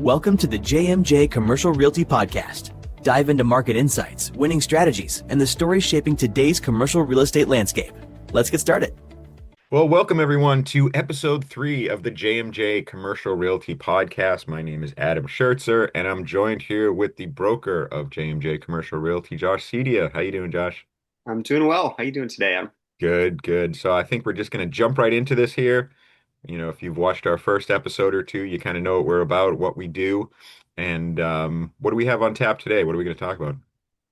Welcome to the JMJ Commercial Realty Podcast. Dive into market insights, winning strategies, and the stories shaping today's commercial real estate landscape. Let's get started. Well, welcome everyone to episode 3 of the JMJ Commercial Realty Podcast. My name is Adam Schertzer, and I'm joined here with the broker of JMJ Commercial Realty, Josh Cedia. How you doing, Josh? I'm doing well. How you doing today, Adam? Good, good. So I think we're just going to jump right into this here. You know, if you've watched our first episode or two, you kind of know what we're about, what we do, and what do we have on tap today? What are we going to talk about?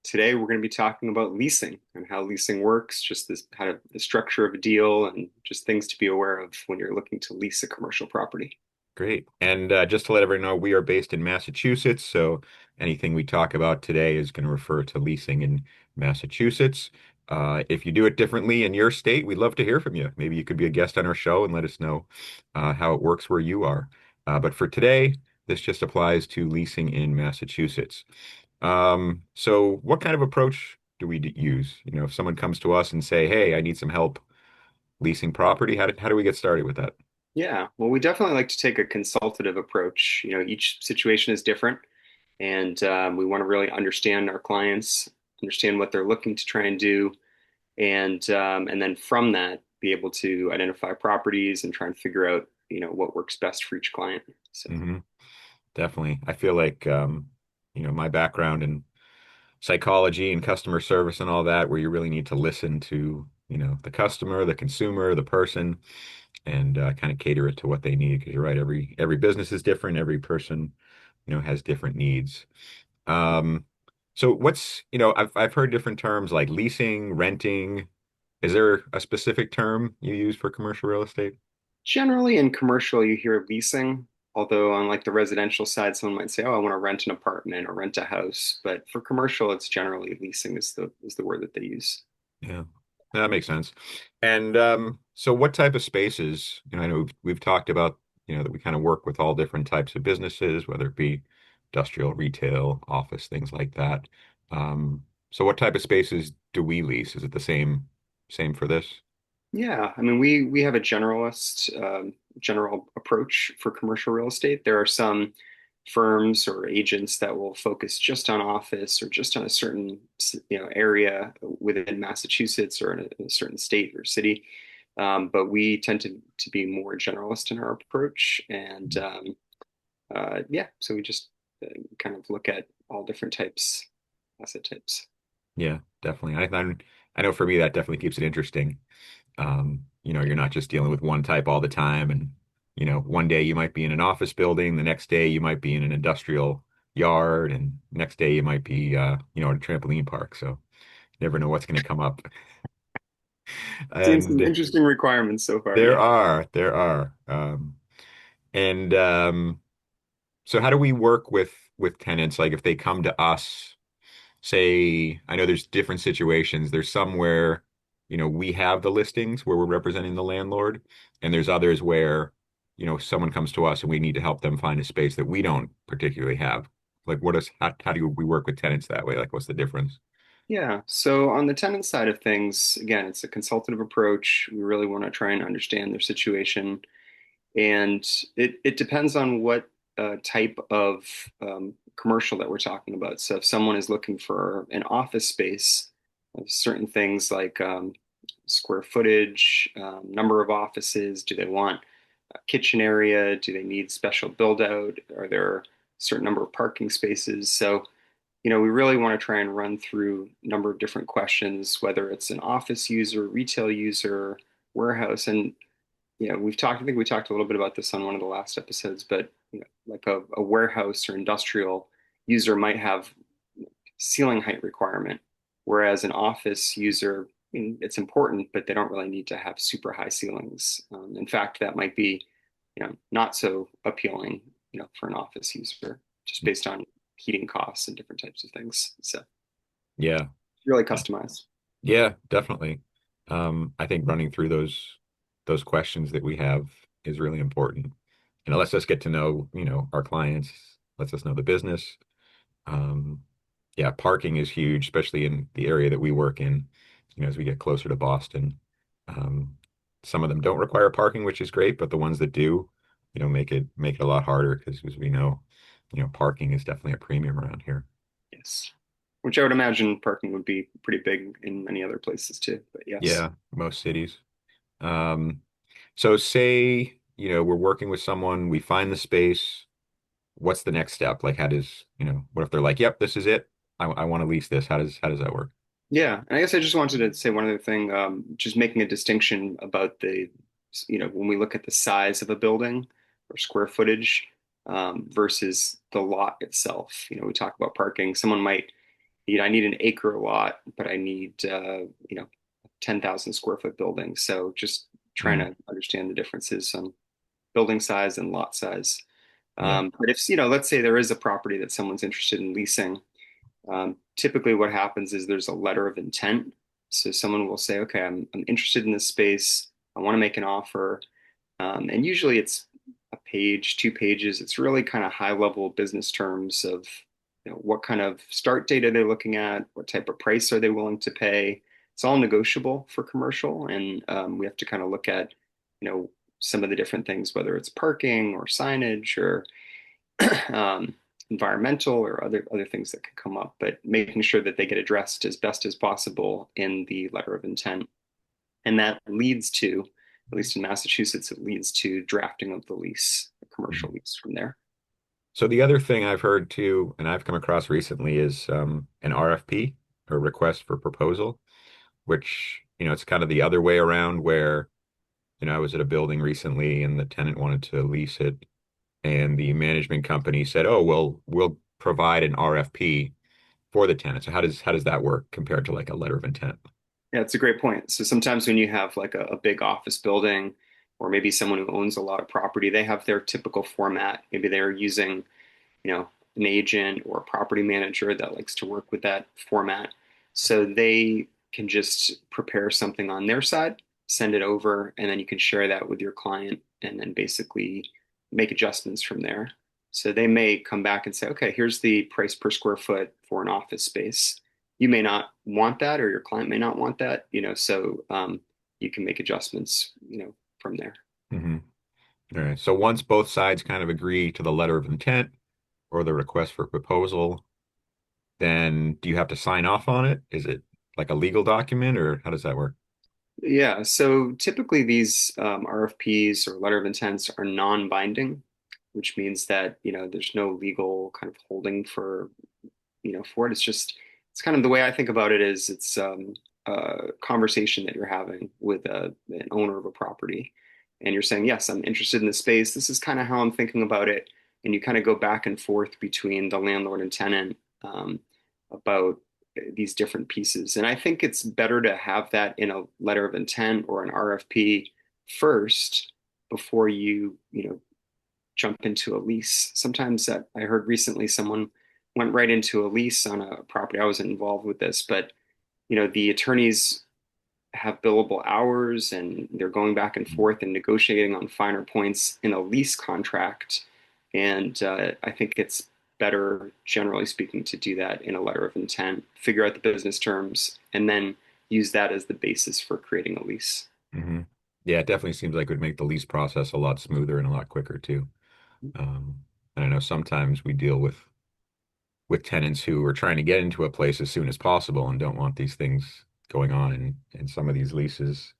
Today we're going to be talking about leasing and how leasing works, just this kind of the structure of a deal and just things to be aware of when you're looking to lease a commercial property. Great. And just to let everyone know, we are based in Massachusetts, so anything we talk about today is going to refer to leasing in Massachusetts. If you do it differently in your state, we'd love to hear from you. Maybe you could be a guest on our show and let us know how it works where you are. But for today, this just applies to leasing in Massachusetts. So what kind of approach do we use? You know, if someone comes to us and say, "Hey, I need some help leasing property," how do we get started with that? Yeah, well, we definitely like to take a consultative approach. Each situation is different, and we want to really understand our clients, understand what they're looking to try and do, and then from that, be able to identify properties and try and figure out, what works best for each client. So. Hmm. Definitely. I feel like, my background in psychology and customer service and all that, where you really need to listen to, the customer, the consumer, the person, and kind of cater it to what they need. Because you're right, every business is different. Every person, has different needs. Um, so I've heard different terms like leasing, renting. Is there a specific term you use for commercial real estate? Generally, in commercial, you hear leasing, although on like the residential side, someone might say, "Oh, I want to rent an apartment or rent a house." But for commercial, it's generally leasing is the word that they use. Yeah, that makes sense. And so what type of spaces, I know we've talked about, that we kind of work with all different types of businesses, whether it be industrial, retail, office, things like that. So what type of spaces do we lease? Is it the same for this? Yeah, I mean, we have a general approach for commercial real estate. There are some firms or agents that will focus just on office or just on a certain area within Massachusetts or in a certain state or city. But we tend to be more generalist in our approach, and yeah, so we just kind of look at all different asset types. Yeah, definitely. I know for me that definitely keeps it interesting. You're not just dealing with one type all the time. And, one day you might be in an office building, the next day you might be in an industrial yard, and next day you might be, at a trampoline park. So you never know what's going to come up. Seen some And interesting requirements so far, there yeah. are, there are. And so how do we work with tenants? Like if they come to us, say, I know there's different situations. There's some where, we have the listings where we're representing the landlord, and there's others where, someone comes to us and we need to help them find a space that we don't particularly have. Like, how do we work with tenants that way? Like, what's the difference? Yeah. So on the tenant side of things, again, it's a consultative approach. We really want to try and understand their situation. And it depends on what type of commercial that we're talking about. So if someone is looking for an office space, certain things like square footage, number of offices, do they want a kitchen area? Do they need special build out? Are there a certain number of parking spaces? So we really want to try and run through a number of different questions, whether it's an office user, retail user, warehouse. And, I think we talked a little bit about this on one of the last episodes, but, like a warehouse or industrial user might have ceiling height requirement, whereas an office user, I mean, it's important, but they don't really need to have super high ceilings. In fact, that might be, not so appealing, for an office user, just based on heating costs and different types of things. So Yeah. really customized. Yeah, definitely. I think running through those questions that we have is really important. And it lets us get to know, our clients, lets us know the business. Um, yeah, parking is huge, especially in the area that we work in, as we get closer to Boston. Um, some of them don't require parking, which is great, but the ones that do, make it a lot harder because as we know, parking is definitely a premium around here. Yes. Which I would imagine parking would be pretty big in many other places too. But yes. Yeah, most cities. Um, so say, we're working with someone, we find the space. What's the next step? Like, how does, what if they're like, yep, this is it. I want to lease this. How does that work? Yeah. And I guess I just wanted to say one other thing, just making a distinction about when we look at the size of a building or square footage, versus the lot itself. We talk about parking. Someone might I need an acre lot, but I need, 10,000 square foot building. So just trying Mm, to understand the differences on building size and lot size. yeah. But if, let's say there is a property that someone's interested in leasing, typically what happens is there's a letter of intent. So someone will say, okay, I'm interested in this space. I want to make an offer. And usually it's a page, 2 pages. It's really kind of high level business terms of, what kind of start date are they looking at? What type of price are they willing to pay? It's all negotiable for commercial, and we have to kind of look at, you know, some of the different things, whether it's parking or signage or um, environmental or other things that could come up. But making sure that they get addressed as best as possible in the letter of intent, and that leads to, at least in Massachusetts, it leads to drafting of the lease, a commercial lease from there. So the other thing I've heard too, and I've come across recently, is an RFP, or request for proposal, which, it's kind of the other way around where, I was at a building recently and the tenant wanted to lease it, and the management company said, "Oh, well, we'll provide an RFP for the tenant." So how does that work compared to like a letter of intent? Yeah, it's a great point. So sometimes when you have like a big office building, or maybe someone who owns a lot of property, they have their typical format. Maybe they're using, an agent or a property manager that likes to work with that format. So they can just prepare something on their side, send it over, and then you can share that with your client and then basically make adjustments from there. So they may come back and say, okay, here's the price per square foot for an office space. You may not want that, or your client may not want that, so you can make adjustments, from there. Hmm. All right. So once both sides kind of agree to the letter of intent or the request for proposal, then do you have to sign off on it? Is it like a legal document, or how does that work? Yeah, so typically these RFPs or letter of intents are non-binding, which means that, there's no legal kind of holding for it. It's kind of the way I think about it is it's a conversation that you're having with an owner of a property. And you're saying, yes, I'm interested in this space. This is kind of how I'm thinking about it. And you kind of go back and forth between the landlord and tenant about these different pieces. And I think it's better to have that in a letter of intent or an RFP first before you jump into a lease. Sometimes that I heard recently someone went right into a lease on a property. I wasn't involved with this, but the attorneys have billable hours and they're going back and forth and negotiating on finer points in a lease contract. And I think it's better, generally speaking, to do that in a letter of intent, figure out the business terms, and then use that as the basis for creating a lease. Hmm. Yeah, it definitely seems like it would make the lease process a lot smoother and a lot quicker too. And I know sometimes we deal with tenants who are trying to get into a place as soon as possible and don't want these things going on. And some of these leases,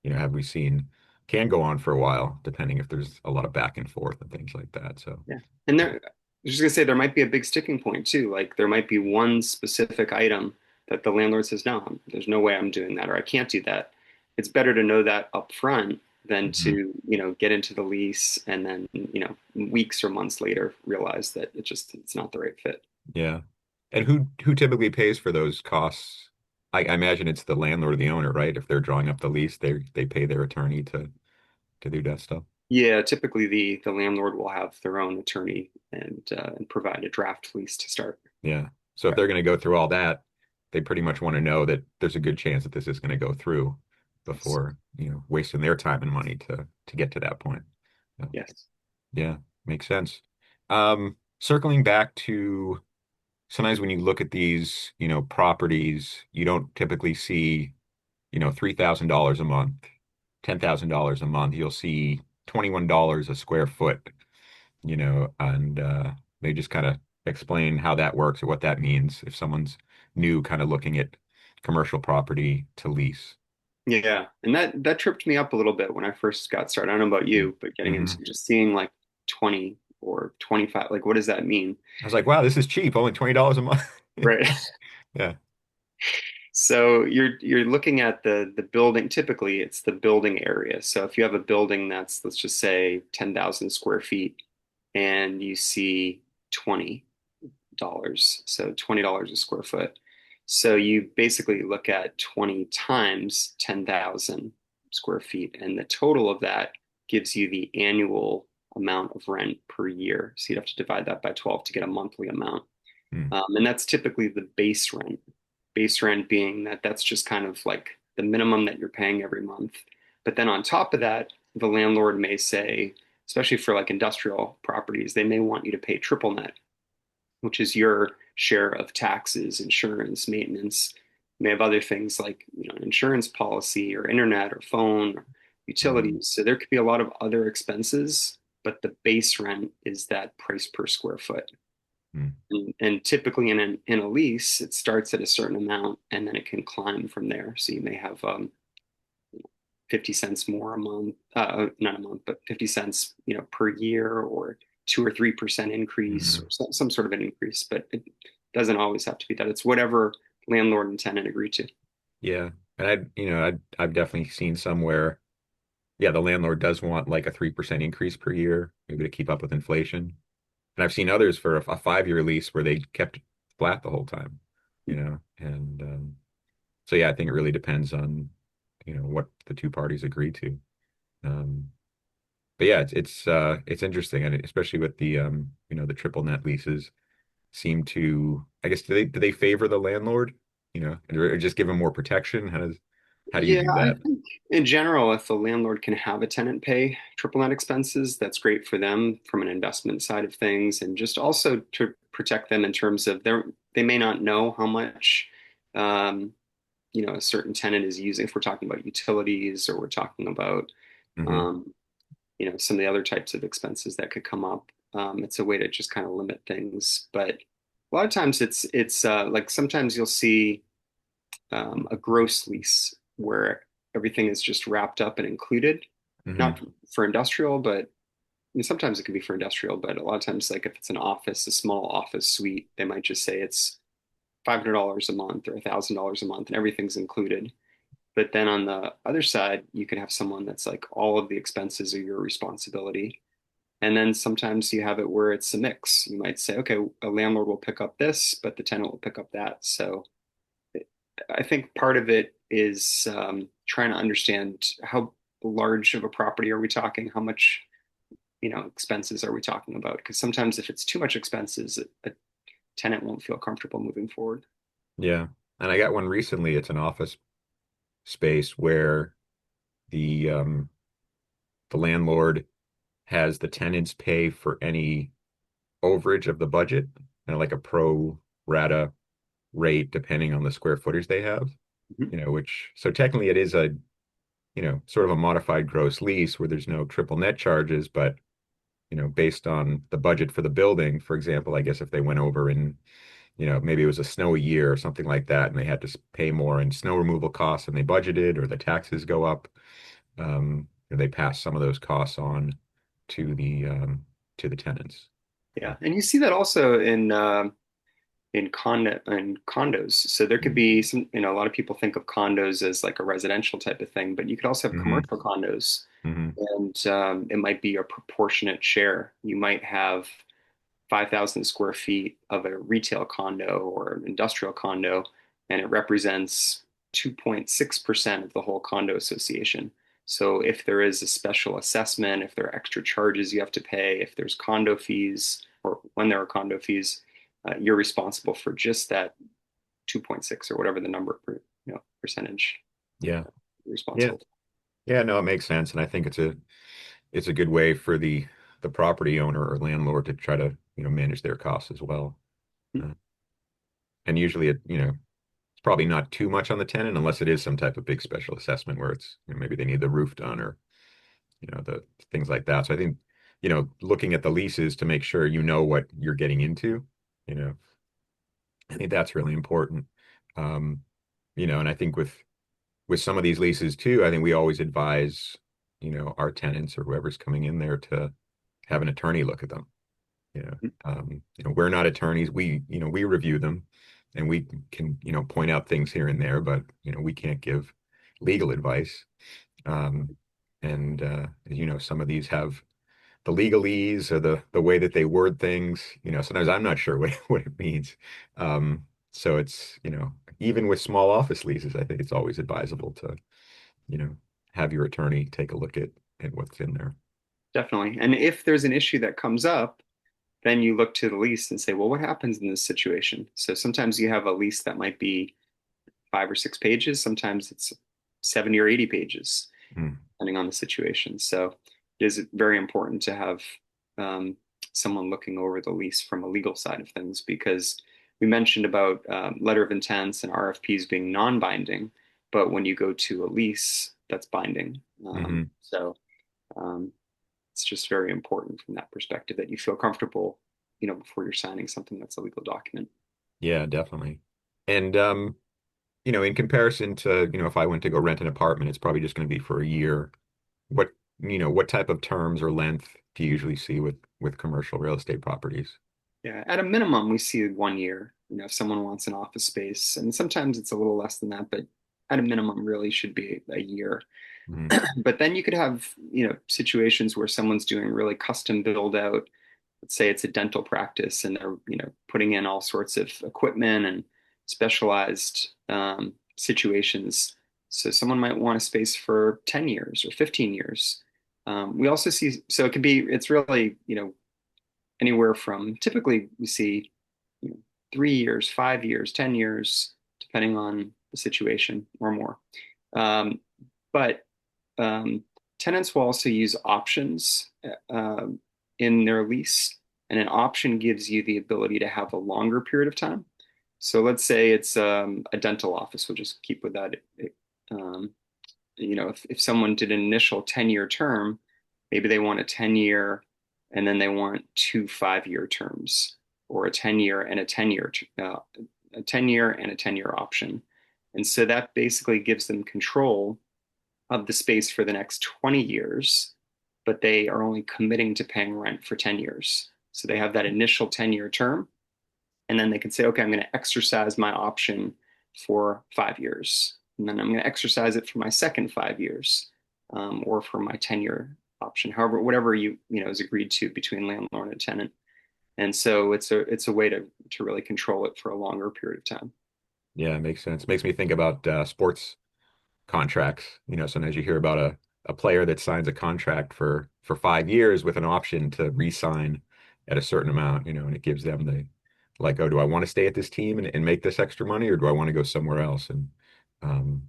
have we seen can go on for a while, depending if there's a lot of back and forth and things like that. So, Yeah. And I was just gonna say there might be a big sticking point too. Like there might be one specific item that the landlord says, no, there's no way I'm doing that, or I can't do that. It's better to know that up front than mhm, to, get into the lease and then, weeks or months later realize that it's not the right fit. yeah. And who typically pays for those costs? I imagine it's the landlord or the owner, right? If they're drawing up the lease, they pay their attorney to do that stuff. Yeah, typically the landlord will have their own attorney and provide a draft lease to start. Yeah. So if they're going to go through all that, they pretty much want to know that there's a good chance that this is going to go through Yes. before, wasting their time and money to get to that point. So, Yes. yeah, makes sense. Circling back to sometimes when you look at these, properties, you don't typically see, $3,000 a month, $10,000 a month. You'll see $21 a square foot, and They just kind of explain how that works or what that means if someone's new, kind of looking at commercial property to lease. Yeah, and that tripped me up a little bit when I first got started. I don't know about you, but getting Mm-hmm. into just seeing like 20 or 25, like what does that mean? I was like, wow, this is cheap, only $20 a month. Right. Yeah. So you're looking at the building. Typically, it's the building area. So if you have a building that's, let's just say, 10,000 square feet, and you see $20, so $20 a square foot. So you basically look at 20 times 10,000 square feet, and the total of that gives you the annual amount of rent per year. So you'd have to divide that by 12 to get a monthly amount. Mm. And that's typically the base rent. Base rent being that that's just kind of like the minimum that you're paying every month. But then on top of that, the landlord may say, especially for like industrial properties, they may want you to pay triple net, which is your share of taxes, insurance, maintenance. You may have other things like, an insurance policy or internet or phone or Mm. utilities. So there could be a lot of other expenses, but the base rent is that price per square foot. Mm. And typically in a lease, it starts at a certain amount and then it can climb from there. So you may have 50 cents more a month, not a month, but 50 cents, per year, or 2 or 3% increase, or Mm. some sort of an increase. But it doesn't always have to be that. It's whatever landlord and tenant agree to. Yeah. And I've definitely seen somewhere, yeah, the landlord does want like a 3% increase per year, maybe to keep up with inflation. And I've seen others for a 5-year lease where they kept it flat the whole time, and so yeah, I think it really depends on, what the two parties agree to. Um, but yeah, it's interesting, and especially with the the triple net leases seem to, I guess, do they favor the landlord, or just give them more protection? How do you Yeah, view I that? think in general, if the landlord can have a tenant pay triple net expenses, that's great for them from an investment side of things, and just also to protect them in terms of they may not know how much um, a certain tenant is using. If we're talking about utilities or we're talking about Hmm. um, some of the other types of expenses that could come up, it's a way to just kind of limit things. But a lot of times it's like sometimes you'll see a gross lease where everything is just wrapped up and included, not Hmm. for industrial, but sometimes it can be for industrial, but a lot of times, like if it's an office, a small office suite, they might just say it's $500 a month or $1,000 a month and everything's included. But then on the other side, you could have someone that's like all of the expenses are your responsibility. And then sometimes you have it where it's a mix. You might say, okay, a landlord will pick up this, but the tenant will pick up that. So I think part of it is trying to understand how large of a property are we talking? How much, expenses are we talking about? Because sometimes if it's too much expenses, a tenant won't feel comfortable moving forward. Yeah. And I got one recently. It's an office space where the landlord has the tenants pay for any overage of the budget, like a pro rata rate depending on the square footage they have, Mhm. which, so technically it is a, sort of a modified gross lease where there's no triple net charges, but, based on the budget for the building, for example, I guess if they went over and, maybe it was a snowy year or something like that, and they had to pay more in snow removal costs than they budgeted, or the taxes go up, they pass some of those costs on to the tenants. Yeah, and you see that also in condos. So there could be some, a lot of people think of condos as like a residential type of thing, but you could also have Mm-hmm. commercial condos, Mm-hmm. and it might be a proportionate share. You might have 5,000 square feet of a retail condo or an industrial condo, and it represents 2.6% of the whole condo association. So if there is a special assessment, if there are extra charges you have to pay, if there's condo fees, or when there are condo fees, you're responsible for just that 2.6 or whatever the number percentage Yeah. you're Yeah. responsible for. Yeah, no, it makes sense. And I think it's a good way for the property owner or landlord to try to, manage their costs as well. Uh, and usually it's probably not too much on the tenant unless it is some type of big special assessment where it's, maybe they need the roof done or, the things like that. So I think looking at the leases to make sure you know what you're getting into, you know. I think that's really important. Um, and I think with some of these leases too, I think we always advise, our tenants or whoever's coming in there to have an attorney look at them. We're not attorneys. We review them and we can, point out things here and there, but, we can't give legal advice. Um, and some of these have the legalese or the way that they word things, sometimes I'm not sure what it means. So it's, even with small office leases, I think it's always advisable to, you know, have your attorney take a look at what's in there. Definitely. And if there's an issue that comes up, then you look to the lease and say, well, what happens in this situation? So sometimes you have a lease that might be 5 or 6 pages. Sometimes it's 70 or 80 pages, Mm. depending on the situation. So it is very important to have um, someone looking over the lease from a legal side of things, because we mentioned about letter of intents and RFPs being non-binding, but when you go to a lease, that's binding. Hmm. Um, it's just very important from that perspective that you feel comfortable, before you're signing something that's a legal document. Yeah, definitely. And in comparison to, if I went to go rent an apartment, it's probably just going to be for a year. What, what type of terms or length do you usually see with commercial real estate properties? Yeah, at a minimum, we see 1 year. If someone wants an office space, and sometimes it's a little less than that, but at a minimum, really should be a year. Mm. But then you could have, situations where someone's doing really custom build out. Let's say it's a dental practice, and they're, putting in all sorts of equipment and specialized situations. So someone might want a space for 10 years or 15 years. We also see, so it could be, it's really, anywhere from typically we see, you know, 3 years, 5 years, 10 years, depending on the situation or more. Um, but um, tenants will also use options in their lease, and an option gives you the ability to have a longer period of time. So let's say it's a dental office. We'll just keep with that. Um, if someone did an initial 10-year term, maybe they want a 10-year and then they want 2 5-year terms, or a 10-year and a 10-year, a 10-year and a 10-year option. And so that basically gives them control of the space for the next 20 years, but they are only committing to paying rent for 10 years. So they have that initial 10-year term, and then they can say, okay, I'm going to exercise my option for 5 years. And then I'm going to exercise it for my second 5 years, or for my 10-year option, however, whatever is agreed to between landlord and tenant. And so it's a way to really control it for a longer period of time. Yeah, it makes sense. Makes me think about sports contracts. Sometimes you hear about a player that signs a contract for 5 years with an option to re-sign at a certain amount, and it gives them the like, oh, do I want to stay at this team and make this extra money, or do I want to go somewhere else? And um,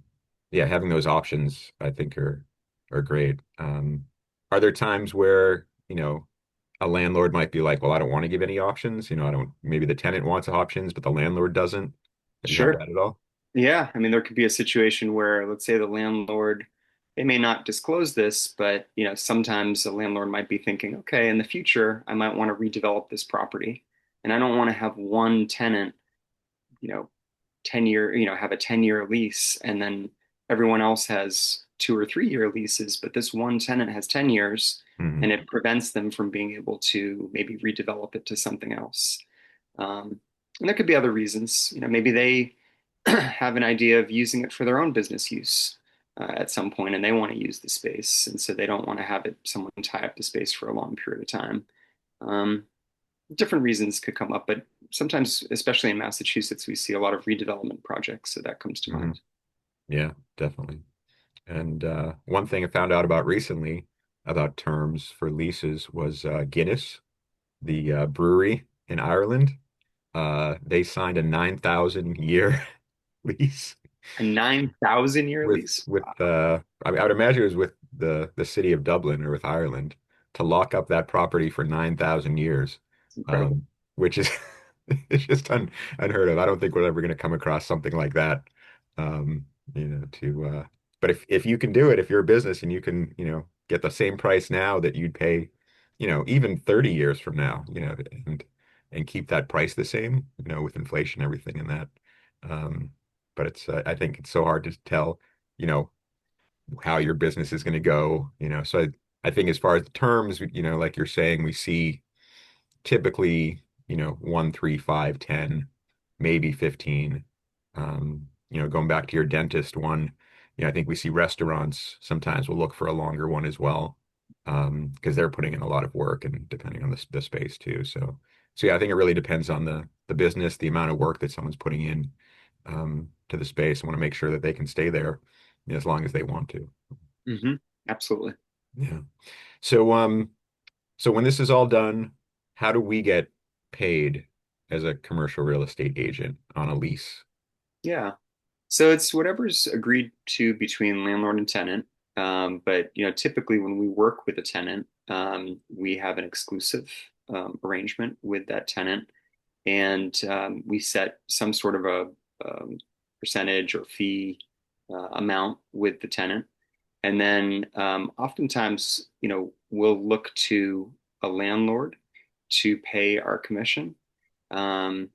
yeah, having those options, I think are great. Are there times where, a landlord might be like, well, I don't want to give any options. I don't, maybe the tenant wants options, but the landlord doesn't. Have you had Sure. that at all? Yeah, I mean, there could be a situation where, let's say, the landlord, they may not disclose this, but sometimes the landlord might be thinking, okay, in the future, I might want to redevelop this property, and I don't want to have one tenant, you know, 10-year, have a 10-year lease, and then everyone else has 2 or 3 year leases, but this one tenant has 10 years, Hmm. and it prevents them from being able to maybe redevelop it to something else. And there could be other reasons. Maybe they have an idea of using it for their own business use at some point, and they want to use the space, and so they don't want to have it someone tie up the space for a long period of time. Um, Different reasons could come up, but sometimes, especially in Massachusetts, we see a lot of redevelopment projects, so that comes to Hmm. mind. Yeah, definitely. And one thing I found out about recently about terms for leases was Guinness, the brewery in Ireland. They signed a 9,000 year lease A 9,000-year with lease. with Wow, I mean, I would imagine it was with the city of Dublin or with Ireland to lock up that property for 9,000 years, it's incredible. um, which is it's just unheard of. I don't think we're ever going to come across something like that. Um, to but if you can do it, if you're a business and you can, get the same price now that you'd pay, even 30 years from now, and keep that price the same, with inflation, everything in that. Um, but I think it's so hard to tell, you know, how your business is going to go, So I think as far as the terms, like you're saying, we see typically, 1, 3, 5, 10, maybe 15. Going back to your dentist one, I think we see restaurants sometimes will look for a longer one as well, because they're putting in a lot of work and depending on the space too. So yeah, I think it really depends on the business, the amount of work that someone's putting in to the space. I want to make sure that they can stay there as long as they want to. Hmm. Absolutely. Yeah. So so when this is all done, how do we get paid as a commercial real estate agent on a lease? Yeah. So it's whatever's agreed to between landlord and tenant. But typically when we work with a tenant, we have an exclusive arrangement with that tenant, and we set some sort of a percentage or fee amount with the tenant. And then oftentimes, we'll look to a landlord to pay our commission. Um,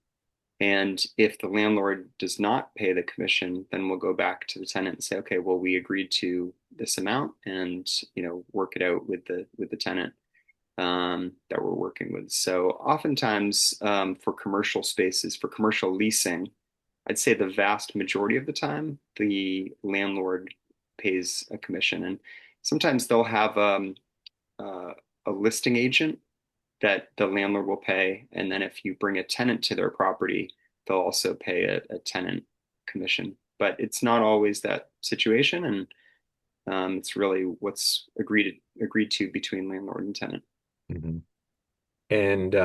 and if the landlord does not pay the commission, then we'll go back to the tenant and say, okay, well, we agreed to this amount, and work it out with the tenant that we're working with. So oftentimes, for commercial spaces, for commercial leasing, I'd say the vast majority of the time, the landlord pays a commission, and sometimes they'll have uh, a listing agent that the landlord will pay, and then if you bring a tenant to their property, they'll also pay a tenant commission. But it's not always that situation, and it's really what's agreed to between landlord and tenant. Mhm. And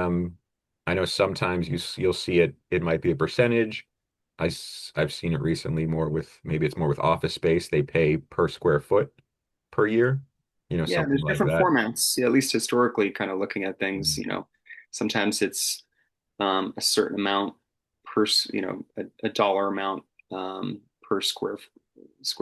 I know sometimes you'll see it might be a percentage. I've seen it recently more with maybe it's more with office space. They pay per square foot per year, Yeah, something there's like different that. formats. Yeah, at least historically, kind of looking at things. Mhm. Sometimes it's a certain amount per, a dollar amount per square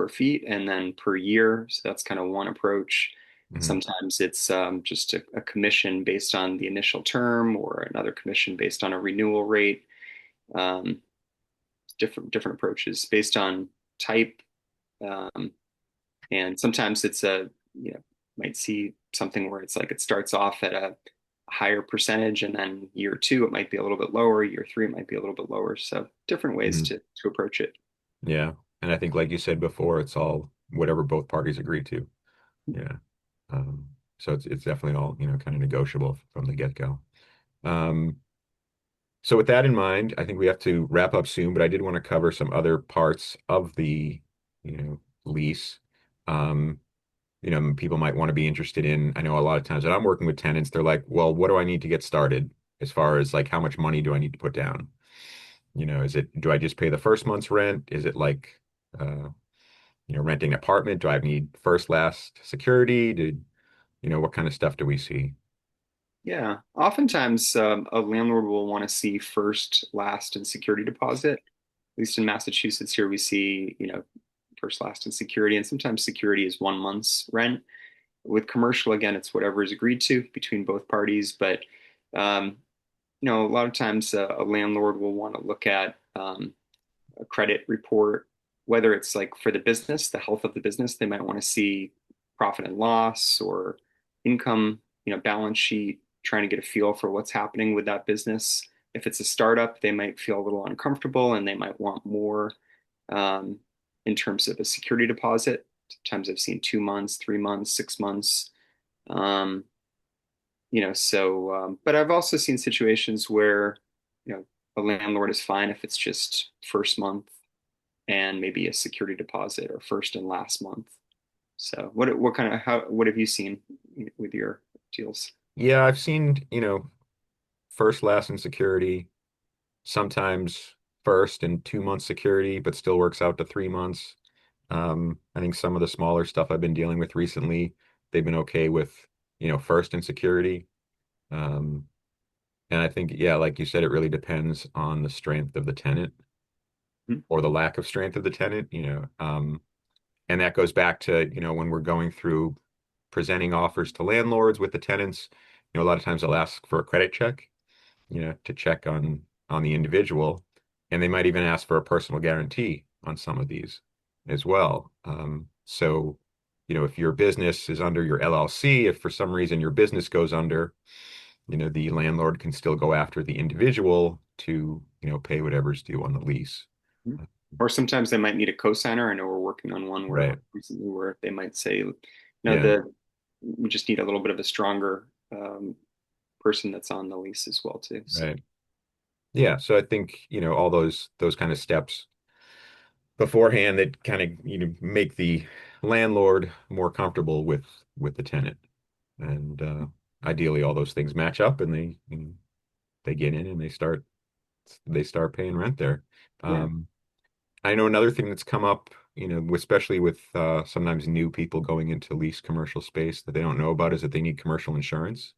feet, and then per year. So that's kind of one approach. Mhm. Sometimes it's just a commission based on the initial term, or another commission based on a renewal rate. Um, different approaches based on type, um, and sometimes it's might see something where it's like it starts off at a higher percentage, and then year two it might be a little bit lower, year three it might be a little bit lower. So different ways Mhm. to approach it. Yeah. And I think like you said before, it's all whatever both parties agree to. Yeah. Um, so it's definitely all, kind of negotiable from the get-go. Um, So with that in mind, I think we have to wrap up soon, but I did want to cover some other parts of the, lease. Um, People might want to be interested in, I know a lot of times when I'm working with tenants, they're like, well, what do I need to get started as far as like how much money do I need to put down? Do I just pay the first month's rent? Is it like, renting an apartment? Do I need first, last security? What kind of stuff do we see? Yeah, oftentimes a landlord will want to see first, last, and security deposit. At least in Massachusetts, here we see first, last, and security, and sometimes security is 1 month's rent. With commercial, again, it's whatever is agreed to between both parties. But um, a lot of times a landlord will want to look at a credit report, whether it's like for the business, the health of the business. They might want to see profit and loss or income, balance sheet, trying to get a feel for what's happening with that business. If it's a startup, they might feel a little uncomfortable, and they might want more um, in terms of a security deposit. Sometimes I've seen 2 months, 3 months, 6 months. Um, but I've also seen situations where, a landlord is fine if it's just first month and maybe a security deposit, or first and last month. So what kind of what have you seen with your deals? Yeah, I've seen, first, last, and security. Sometimes first and 2 months security, but still works out to 3 months. I think some of the smaller stuff I've been dealing with recently, they've been okay with, first and security. Um, and I think, yeah, like you said, it really depends on the strength of the tenant Hmm. or the lack of strength of the tenant, and that goes back to, when we're going through presenting offers to landlords with the tenants, a lot of times they'll ask for a credit check, to check on the individual, and they might even ask for a personal guarantee on some of these as well. So, if your business is under your LLC, if for some reason your business goes under, the landlord can still go after the individual to, pay whatever's due on the lease. Mhm. Or sometimes they might need a co-signer. I know we're working on one where Right. recently where they might say, Yeah. we just need a little bit of a stronger person that's on the lease as well too. So Right. Yeah. So I think, all those kind of steps beforehand that kind of, make the landlord more comfortable with the tenant. And ideally all those things match up and they get in and they start paying rent there. yeah. Um, I know another thing that's come up, especially with sometimes new people going into lease commercial space that they don't know about is that they need commercial insurance.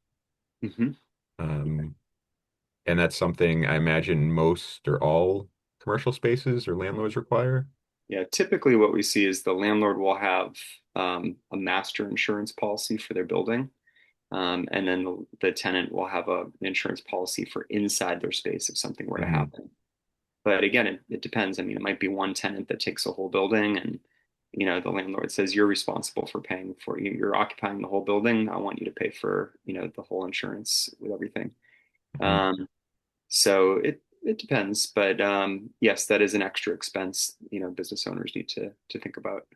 Hmm. Um, and that's something I imagine most or all commercial spaces or landlords require. Yeah, typically what we see is the landlord will have a master insurance policy for their building, and then the tenant will have an insurance policy for inside their space if something were to Hmm. happen. But again, it depends. I mean, it might be one tenant that takes a whole building, and the landlord says you're responsible for paying for you're occupying the whole building. I want you to pay for the whole insurance with everything. Hmm. Um, so it depends, but yes, that is an extra expense. Business owners need to think about.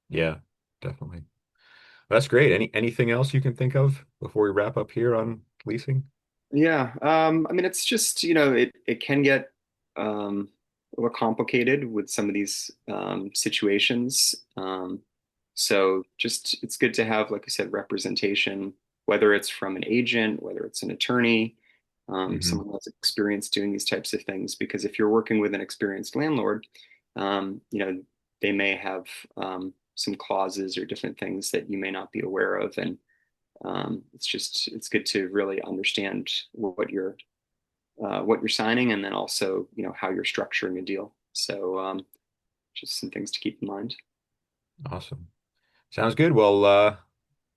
Yeah, definitely. That's great. Anything else you can think of before we wrap up here on leasing? Yeah, I mean, it's just it can get a little complicated with some of these situations. So just it's good to have, like I said, representation, whether it's from an agent, whether it's an attorney, Hmm. someone that's experienced doing these types of things. Because if you're working with an experienced landlord, um, you know, they may have some clauses or different things that you may not be aware of, and it's good to really understand what you're signing, and then also how you're structuring a deal. So just some things to keep in mind. Awesome. Sounds good. Well,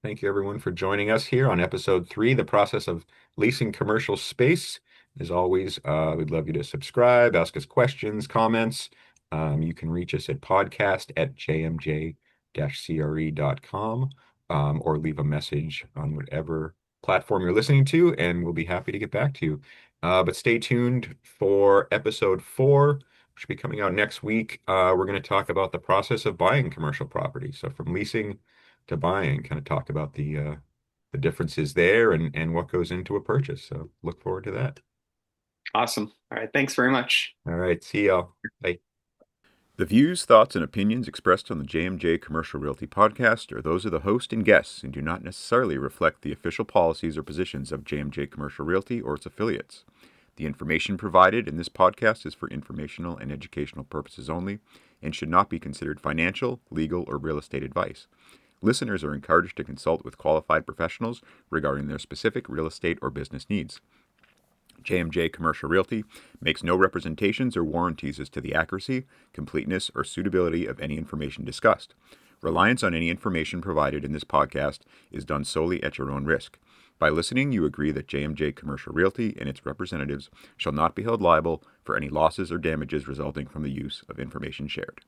thank you everyone for joining us here on episode 3, the process of leasing commercial space. As always, we'd love you to subscribe, ask us questions, comments. You can reach us at podcast@jmj-cre.com, or leave a message on whatever platform you're listening to, and we'll be happy to get back to you. But stay tuned for episode 4, which will be coming out next week. We're going to talk about the process of buying commercial property. So from leasing to buying, kind of talk about the differences there and what goes into a purchase. So look forward to that. Awesome. All right. Thanks very much. All right, see y'all. Bye. The views, thoughts, and opinions expressed on the JMJ Commercial Realty podcast are those of the host and guests and do not necessarily reflect the official policies or positions of JMJ Commercial Realty or its affiliates. The information provided in this podcast is for informational and educational purposes only and should not be considered financial, legal, or real estate advice. Listeners are encouraged to consult with qualified professionals regarding their specific real estate or business needs. JMJ Commercial Realty makes no representations or warranties as to the accuracy, completeness, or suitability of any information discussed. Reliance on any information provided in this podcast is done solely at your own risk. By listening, you agree that JMJ Commercial Realty and its representatives shall not be held liable for any losses or damages resulting from the use of information shared.